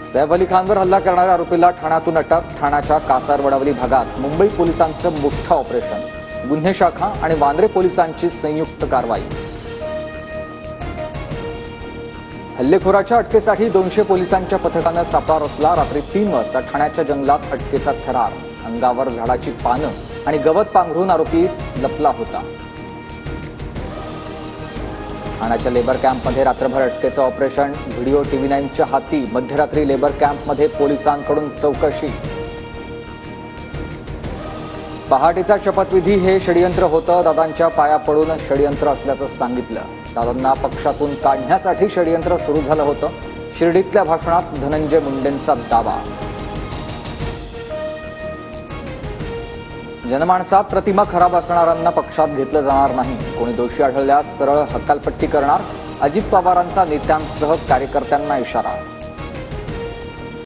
सैफ अली खानवर हल्ला करणाऱ्या आरोपीला ठाण्यातून अटक। ठाण्याच्या कासारवडवली भागात मुंबई पोलिसांचं मोठं ऑपरेशन। गुन्हे शाखा आणि वांद्रे पोलिसांची संयुक्त कारवाई। हल्लेखोराच्या अटकेसाठी 200 पोलिसांच्या पथकानं सापळा रचला। रात्री 3 वाजता ठाण्याच्या जंगलात अटकेचा थरार। अंगावर झाडाची पानं आणि गवत पांघरून आरोपी लपला होता। ठाण्याच्या लेबर कॅम्पमध्ये रात्रभर अटकेचं ऑपरेशन। व्हिडिओ TV9च्या हाती। मध्यरात्री लेबर कॅम्पमध्ये पोलिसांकडून चौकशी। पहाटेचा शपथविधी हे षडयंत्र होतं। दादांच्या पाया पडून षडयंत्र असल्याचं सांगितलं। दादांना पक्षातून काढण्यासाठी षडयंत्र सुरू झालं होतं। शिर्डीतल्या भाषणात धनंजय मुंडेंचा दावा। जनमानसात प्रतिमा खराब असणाऱ्यांना पक्षात घेतलं जाणार नाही। कोणी दोषी आढळल्यास सरळ हकालपट्टी करणार। अजित पवारांचा नेत्यांसह कार्यकर्त्यांना इशारा।